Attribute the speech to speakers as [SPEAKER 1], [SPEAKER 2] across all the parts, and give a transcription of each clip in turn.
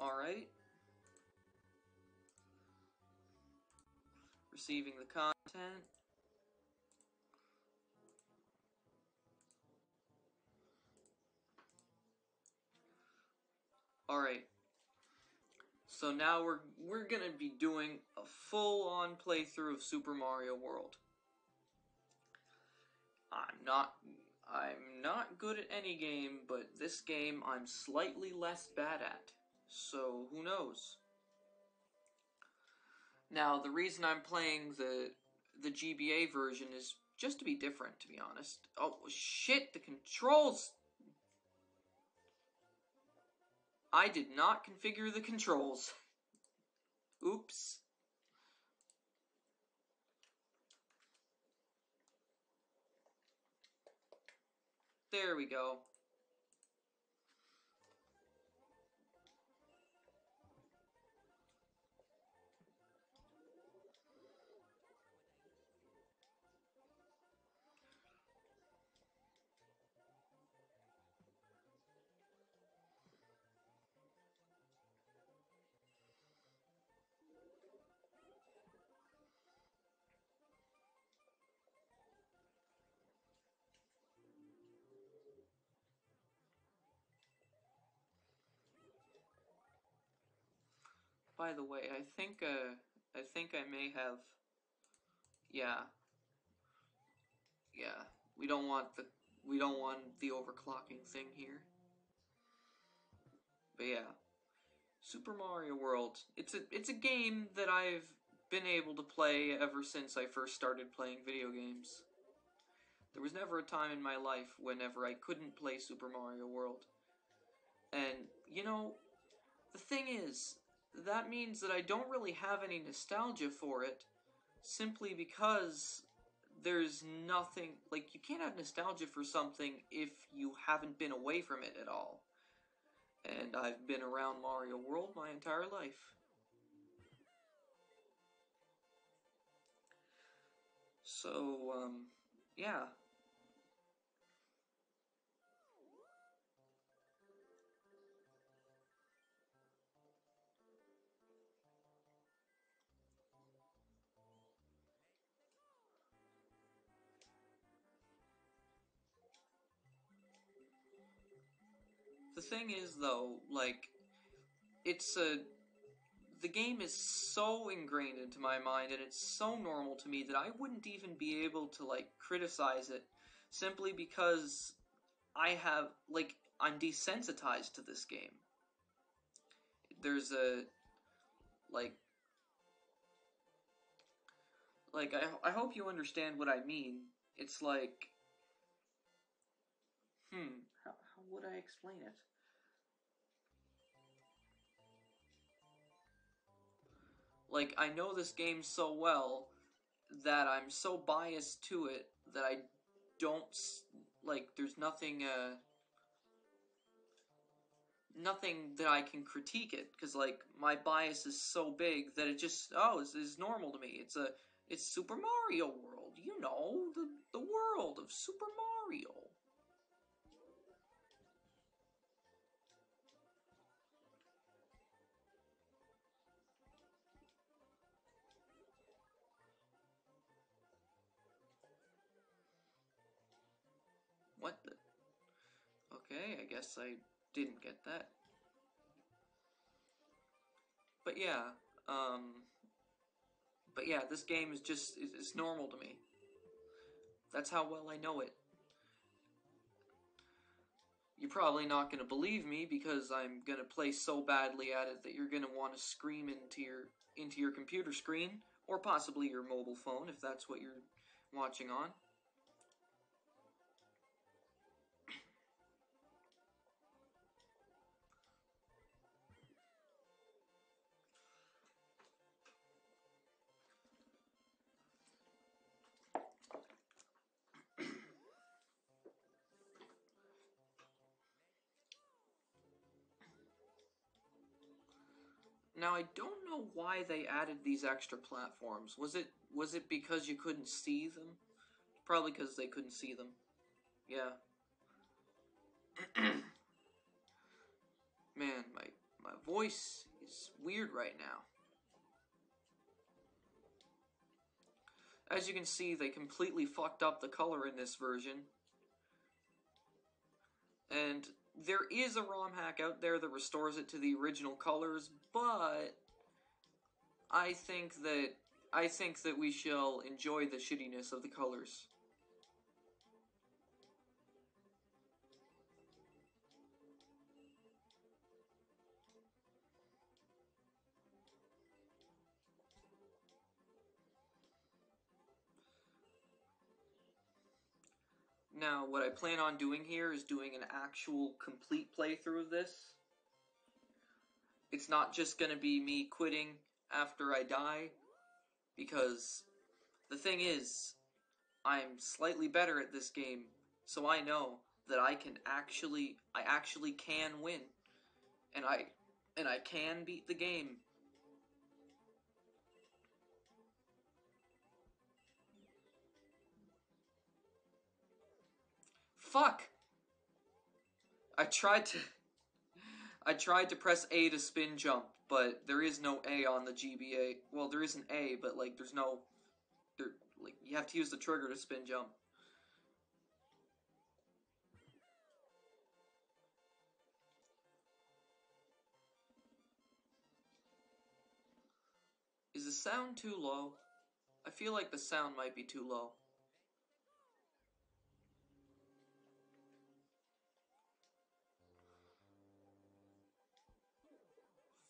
[SPEAKER 1] Alright. Receiving the content. Alright. So now we're gonna be doing a full-on playthrough of Super Mario World. I'm not good at any game, but this game I'm slightly less bad at. So who knows? Now the reason I'm playing the GBA version is just to be different, to be honest. Oh shit, the controls! I did not configure the controls. Oops. There we go. By the way, I think I may have. Yeah. We don't want the overclocking thing here. But yeah, Super Mario World. It's a game that I've been able to play ever since I first started playing video games. There was never a time in my life whenever I couldn't play Super Mario World. And you know, the thing is, that means that I don't really have any nostalgia for it, simply because there's nothing, like, you can't have nostalgia for something if you haven't been away from it at all. And I've been around Mario World my entire life. So, yeah. The thing is, though, like, the game is so ingrained into my mind, and it's so normal to me that I wouldn't even be able to, like, criticize it, simply because I'm desensitized to this game. There's a, like, I hope you understand what I mean. It's like, how would I explain it? Like, I know this game so well that I'm so biased to it that I don't, like, there's nothing that I can critique it, because, like, my bias is so big that it just, it's normal to me. It's Super Mario World, you know, the world of Super Mario. What the? Okay, I guess I didn't get that. But yeah, this game is just, it's normal to me. That's how well I know it. You're probably not going to believe me because I'm going to play so badly at it that you're going to want to scream into your computer screen, or possibly your mobile phone if that's what you're watching on. Now, I don't know why they added these extra platforms. Was it because you couldn't see them? Probably because they couldn't see them. Yeah. Man, my voice is weird right now. As you can see, they completely fucked up the color in this version. And there is a ROM hack out there that restores it to the original colors, but I think that we shall enjoy the shittiness of the colors. Now, what I plan on doing here is doing an actual complete playthrough of this. It's not just going to be me quitting after I die, because the thing is, I'm slightly better at this game, so I know that I actually can win, and I can beat the game. Fuck! I tried to press A to spin jump, but there is no A on the GBA. Well, there is an A, but like there's no like you have to use the trigger to spin jump. Is the sound too low? I feel like the sound might be too low.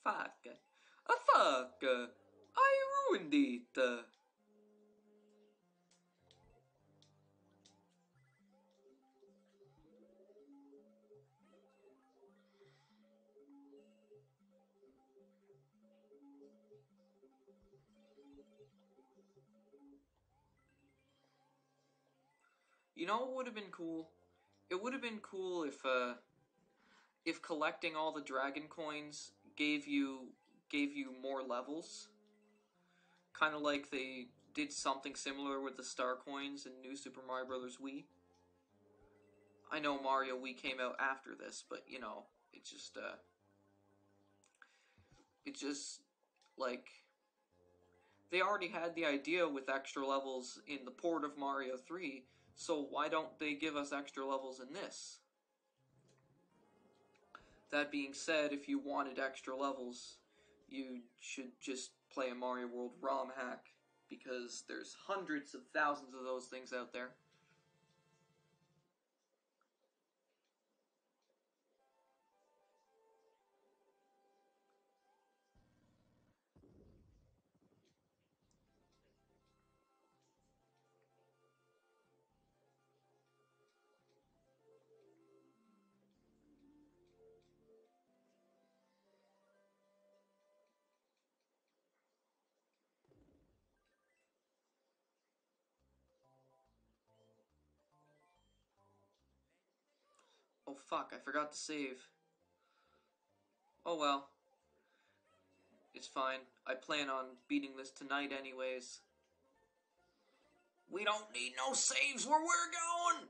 [SPEAKER 1] Fuck. Fuck. I ruined it. You know what would have been cool? It would have been cool if collecting all the dragon coins gave you more levels. Kind of like they did something similar with the star coins in New Super Mario Bros. Wii. I know Mario Wii came out after this, but you know, it's just like they already had the idea with extra levels in the port of Mario 3, so why don't they give us extra levels in this? That being said, if you wanted extra levels, you should just play a Mario World ROM hack, because there's hundreds of thousands of those things out there. Oh fuck, I forgot to save. Oh well. It's fine. I plan on beating this tonight anyways. We don't need no saves where we're going!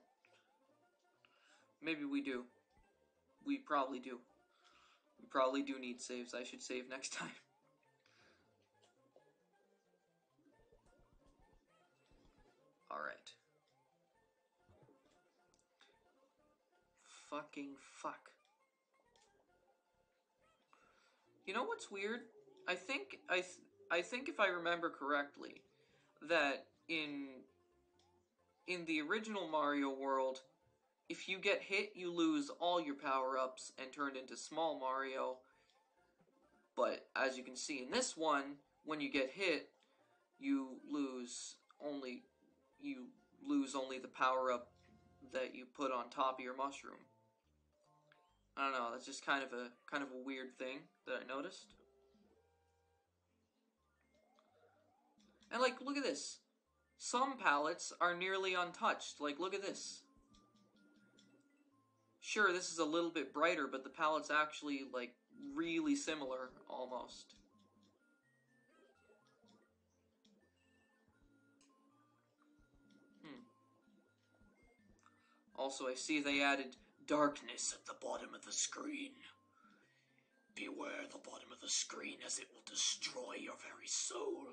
[SPEAKER 1] Maybe we do. We probably do. We probably do need saves. I should save next time. Alright. Fucking fuck. You know what's weird? I think if I remember correctly, that in the original Mario world, if you get hit, you lose all your power-ups and turn into Small Mario. But as you can see in this one, when you get hit, you lose only the power-up that you put on top of your mushroom. I don't know, that's just kind of a weird thing that I noticed. And like, look at this. Some palettes are nearly untouched. Like, look at this. Sure, this is a little bit brighter, but the palette's actually, like, really similar, almost. Also, I see they added darkness at the bottom of the screen. Beware the bottom of the screen, as it will destroy your very soul.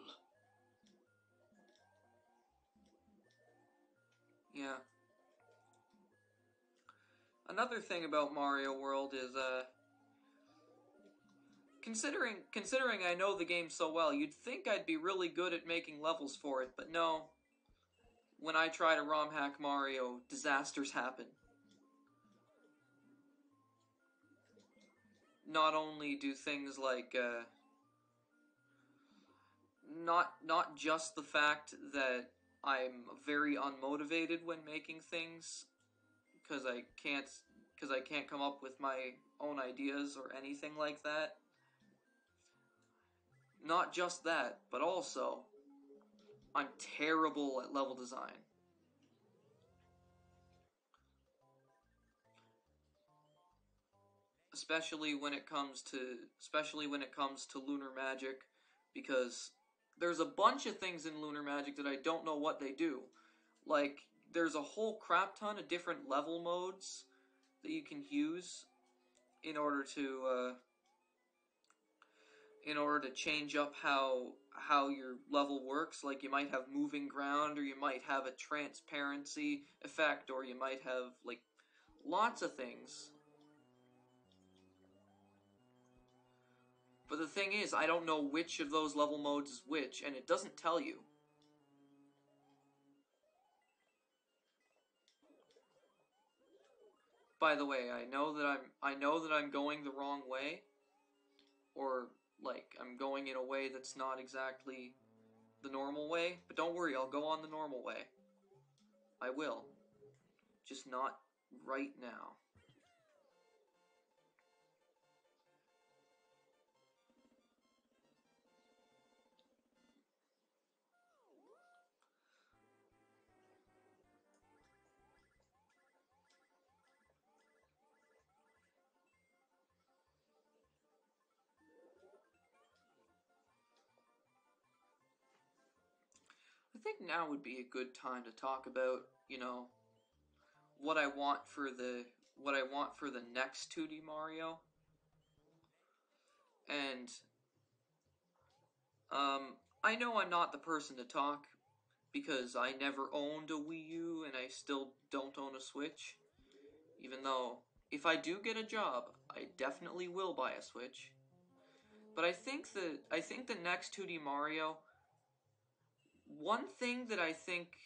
[SPEAKER 1] Yeah. Another thing about Mario World is, considering I know the game so well, you'd think I'd be really good at making levels for it, but no. When I try to ROM hack Mario, disasters happen. Not only do things like, not just the fact that I'm very unmotivated when making things, because I can't come up with my own ideas or anything like that. Not just that, but also, I'm terrible at level design. Especially when it comes to Lunar Magic, because there's a bunch of things in Lunar Magic that I don't know what they do. Like, there's a whole crap ton of different level modes that you can use in order to change up how your level works. Like, you might have moving ground, or you might have a transparency effect, or you might have, like, lots of things. But the thing is, I don't know which of those level modes is which, and it doesn't tell you. By the way, I know that I'm going the wrong way, or like I'm going in a way that's not exactly the normal way, but don't worry, I'll go on the normal way. I will. Just not right now. I think now would be a good time to talk about, what I want for the next 2D Mario. And I know I'm not the person to talk because I never owned a Wii U and I still don't own a Switch. Even though if I do get a job, I definitely will buy a Switch. But I think the next 2D Mario, one thing that I think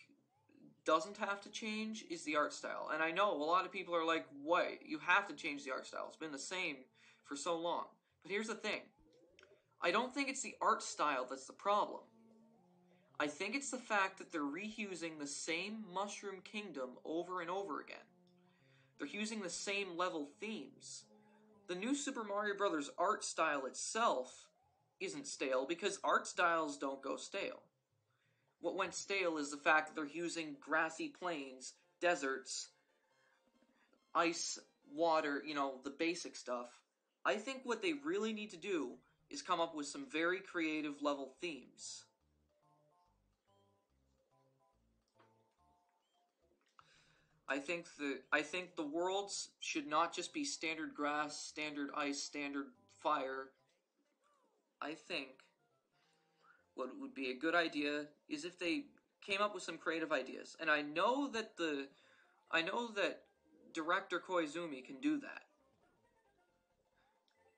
[SPEAKER 1] doesn't have to change is the art style. And I know a lot of people are like, "What? You have to change the art style. It's been the same for so long." But here's the thing. I don't think it's the art style that's the problem. I think it's the fact that they're reusing the same Mushroom Kingdom over and over again. They're using the same level themes. The new Super Mario Bros. Art style itself isn't stale because art styles don't go stale. What went stale is the fact that they're using grassy plains, deserts, ice, water, the basic stuff. I think what they really need to do is come up with some very creative level themes. I think the worlds should not just be standard grass, standard ice, standard fire. I think what would be a good idea is if they came up with some creative ideas. And I know that director Koizumi can do that.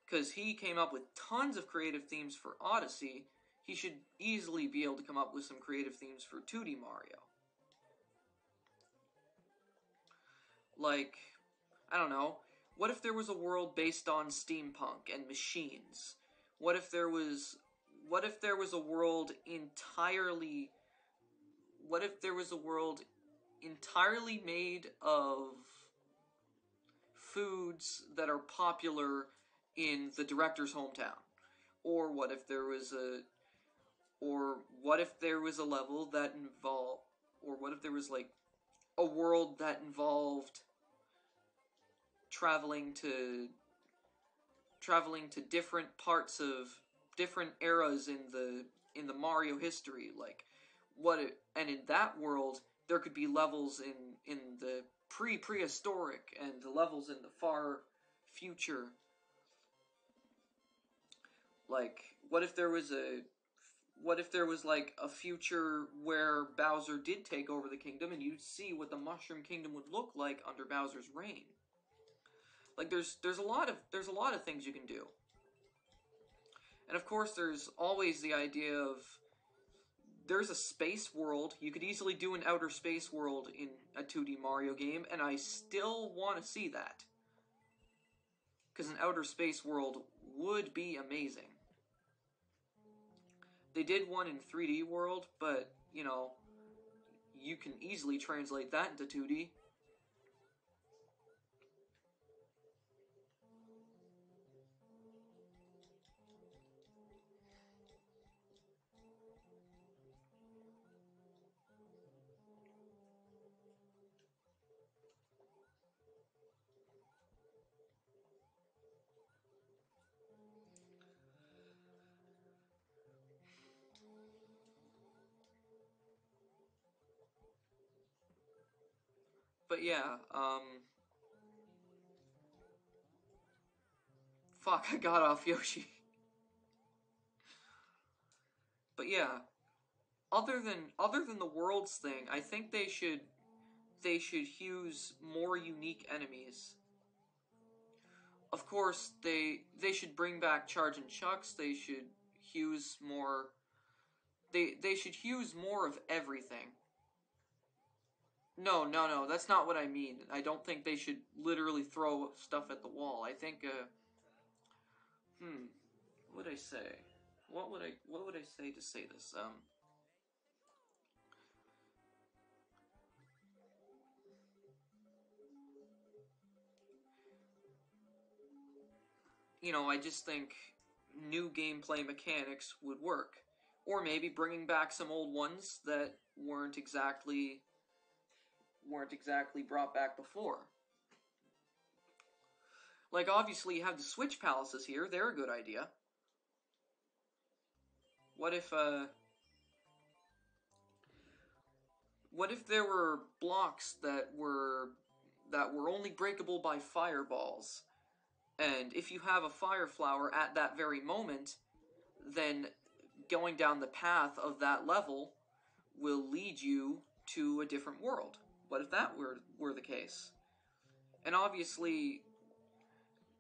[SPEAKER 1] Because he came up with tons of creative themes for Odyssey, he should easily be able to come up with some creative themes for 2D Mario. Like, I don't know, what if there was a world based on steampunk and machines? What if there was a world entirely made of foods that are popular in the director's hometown? Or what if there was a level that involved, or what if there was like a world that involved traveling to different parts of different eras in the Mario history, like and in that world there could be levels in the prehistoric and the levels in the far future. Like, what if there was like a future where Bowser did take over the kingdom, and you'd see what the Mushroom Kingdom would look like under Bowser's reign? Like, there's a lot of things you can do. And of course, there's always the idea of there's a space world. You could easily do an outer space world in a 2D Mario game, and I still want to see that. Because an outer space world would be amazing. They did one in 3D World, but, you know, you can easily translate that into 2D. But yeah, fuck, I got off Yoshi. But yeah, other than the worlds thing, I think they should use more unique enemies. Of course, they should bring back Charge and Chucks. They should use more. They should use more of everything. No, no, no. That's not what I mean. I don't think they should literally throw stuff at the wall. I think. What would I say? What would I say to say this? I just think new gameplay mechanics would work. Or maybe bringing back some old ones that weren't exactly brought back before. Like, obviously you have the Switch Palaces here, they're a good idea. What if what if there were blocks that were only breakable by fireballs? And if you have a fire flower at that very moment, then going down the path of that level will lead you to a different world. What if that were the case? And obviously,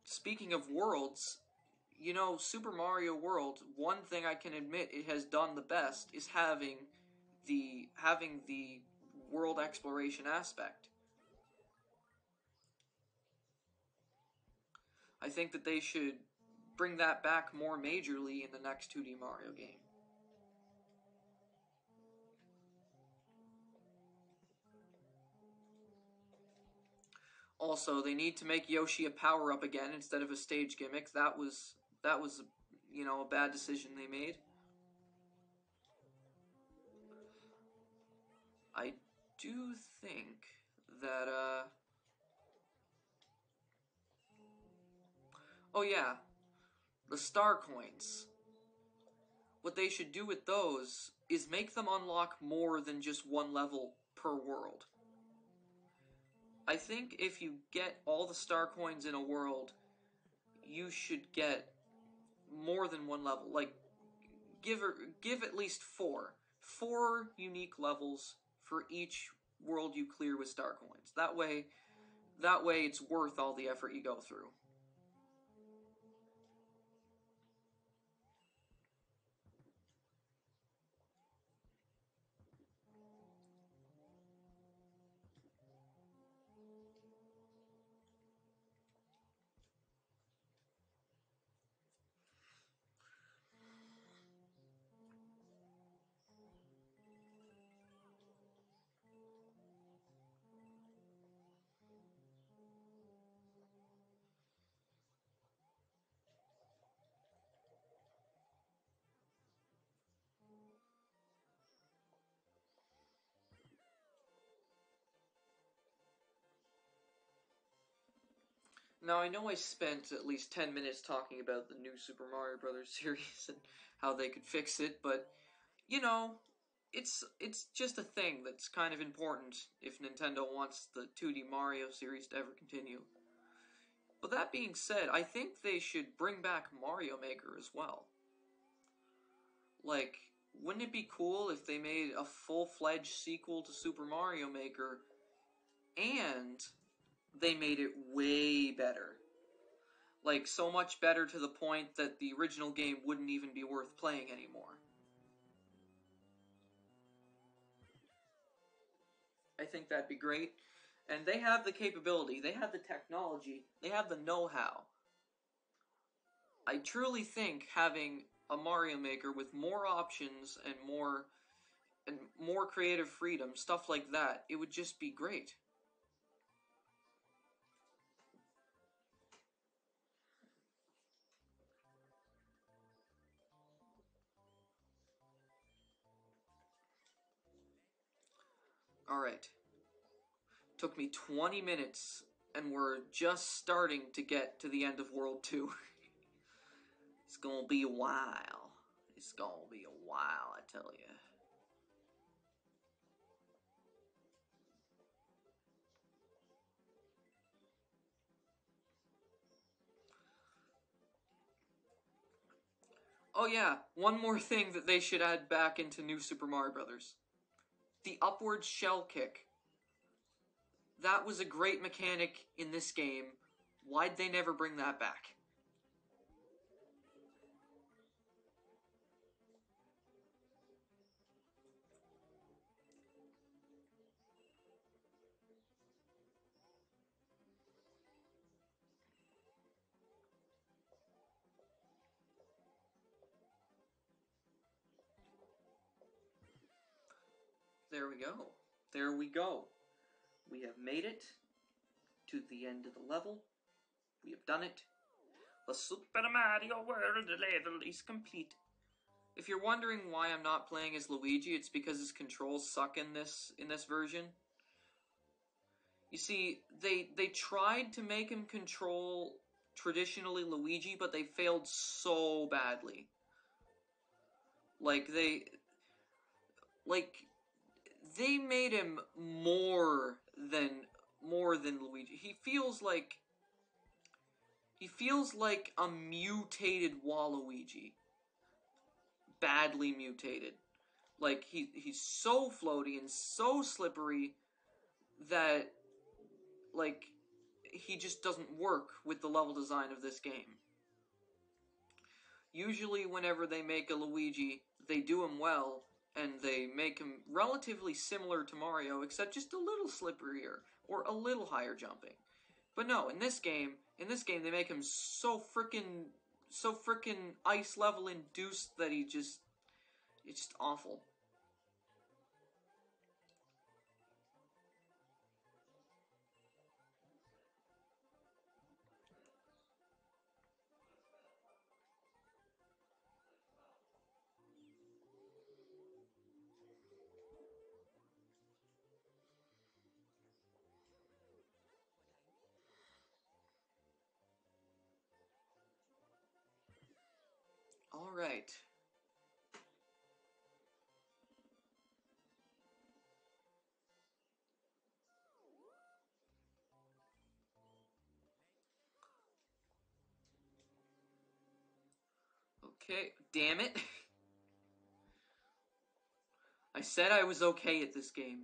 [SPEAKER 1] speaking of worlds, Super Mario World, one thing I can admit it has done the best is having the world exploration aspect. I think that they should bring that back more majorly in the next 2D Mario game. Also, they need to make Yoshi a power up again instead of a stage gimmick. That was a bad decision they made. I do think that oh yeah, the star coins. What they should do with those is make them unlock more than just one level per world. I think if you get all the star coins in a world, you should get more than one level. Like, give at least four unique levels for each world you clear with star coins. That way it's worth all the effort you go through. Now, I know I spent at least 10 minutes talking about the new Super Mario Brothers series and how they could fix it, but, you know, it's just a thing that's kind of important if Nintendo wants the 2D Mario series to ever continue. But that being said, I think they should bring back Mario Maker as well. Like, wouldn't it be cool if they made a full-fledged sequel to Super Mario Maker and they made it way better? Like, so much better to the point that the original game wouldn't even be worth playing anymore. I think that'd be great. And they have the capability, they have the technology, they have the know-how. I truly think having a Mario Maker with more options and more creative freedom, stuff like that, it would just be great. Alright. Took me 20 minutes, and we're just starting to get to the end of World 2. It's gonna be a while. It's gonna be a while, I tell you. Oh yeah, one more thing that they should add back into New Super Mario Bros. The upward shell kick. That was a great mechanic in this game. Why'd they never bring that back? There we go. There we go. We have made it to the end of the level. We have done it. The Super Mario World level is complete. If you're wondering why I'm not playing as Luigi, it's because his controls suck in this version. You see, they tried to make him control traditionally Luigi, but they failed so badly. Like they made him more than Luigi. He feels like a mutated Waluigi. Badly mutated. Like he's so floaty and so slippery that like he just doesn't work with the level design of this game. Usually whenever they make a Luigi, they do him well and they make him relatively similar to Mario, except just a little slipperier or a little higher jumping. But no, in this game they make him so freaking ice level induced that it's just awful. All right. Okay, damn it. I said I was okay at this game.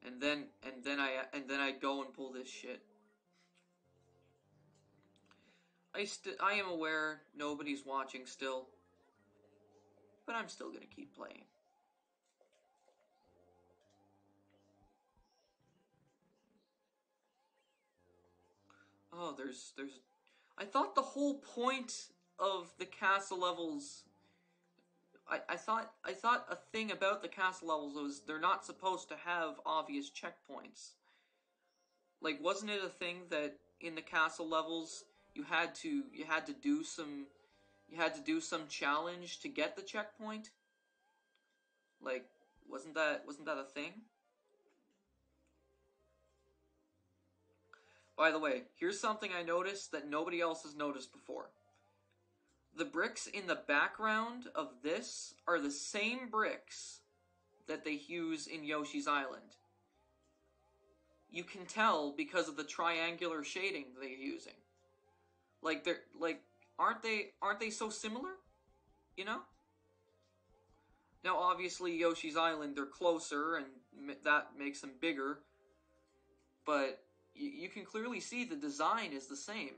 [SPEAKER 1] And then I go and pull this shit. I am aware nobody's watching still, but I'm still gonna keep playing. Oh, there's. I thought the whole point of the castle levels. I thought a thing about the castle levels was they're not supposed to have obvious checkpoints. Like, wasn't it a thing that in the castle levels you had to do some challenge to get the checkpoint? Like, wasn't that a thing? By the way, here's something I noticed that nobody else has noticed before. The bricks in the background of this are the same bricks that they use in Yoshi's Island. You can tell because of the triangular shading they're using. Like aren't they so similar? You know? Now, obviously, Yoshi's Island, they're closer, and that makes them bigger. But you can clearly see the design is the same.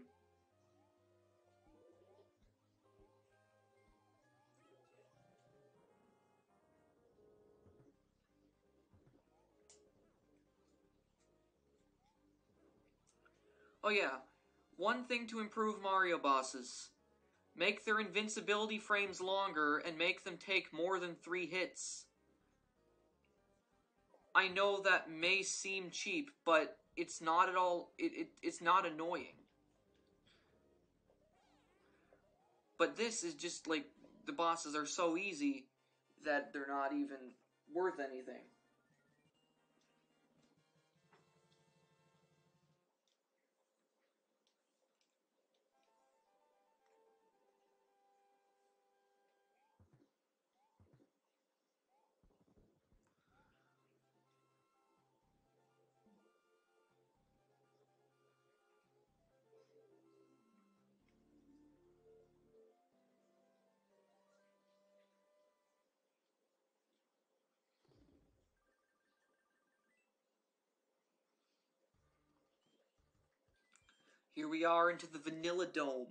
[SPEAKER 1] Oh yeah, one thing to improve Mario bosses. Make their invincibility frames longer and make them take more than 3 hits. I know that may seem cheap, but it's not at all, it's not annoying. But this is just like, the bosses are so easy that they're not even worth anything. Here we are into the Vanilla Dome.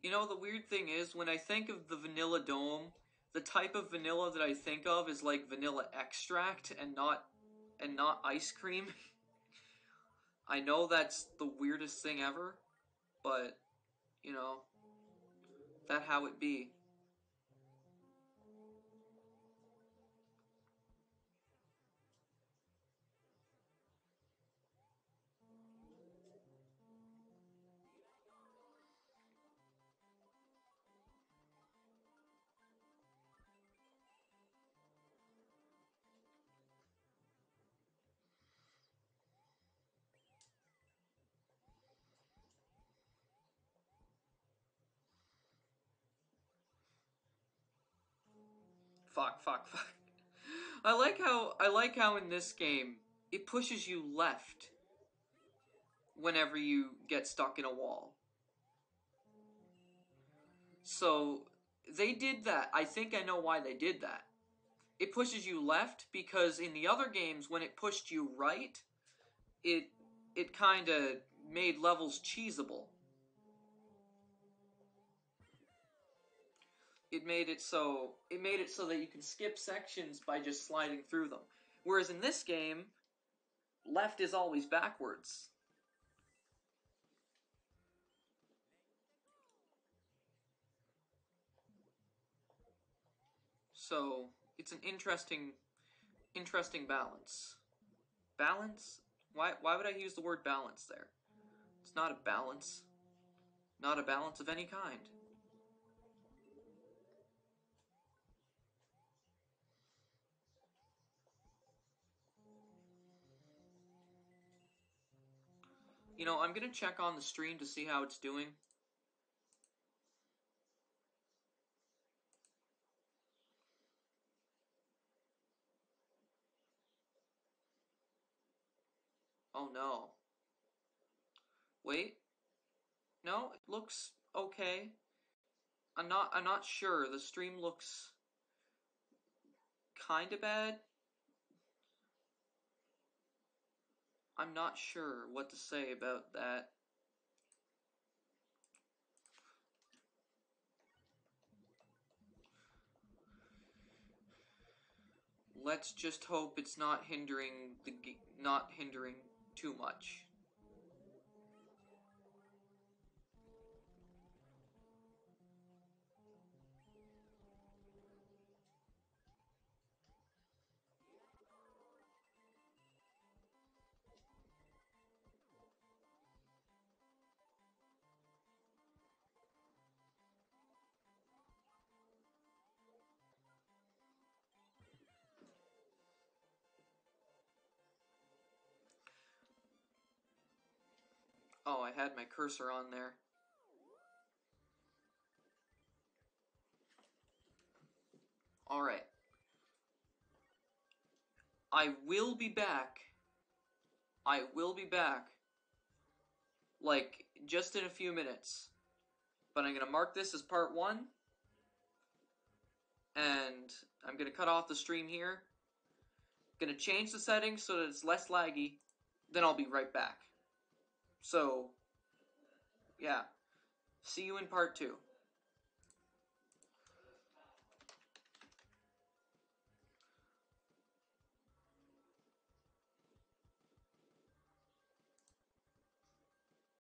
[SPEAKER 1] You know, the weird thing is, when I think of the Vanilla Dome, the type of vanilla that I think of is like vanilla extract and not ice cream. I know that's the weirdest thing ever, but you know, that how it be. Fuck, fuck, fuck. I like how in this game it pushes you left whenever you get stuck in a wall. So they did that. I think I know why they did that. It pushes you left because in the other games when it pushed you right, it it kind of made levels cheesable. It made it so that you can skip sections by just sliding through them. Whereas in this game, left is always backwards. So it's an interesting balance. Balance? Why would I use the word balance there? It's not a balance. Not a balance of any kind. You know, I'm gonna check on the stream to see how it's doing. Oh no. Wait. No, it looks okay. I'm not sure. The stream looks kinda bad. I'm not sure what to say about that. Let's just hope it's not hindering too much. Oh, I had my cursor on there. Alright. I will be back. I will be back. Like, just in a few minutes. But I'm going to mark this as part 1. And I'm going to cut off the stream here. Going to change the settings so that it's less laggy. Then I'll be right back. So, yeah. See you in part 2.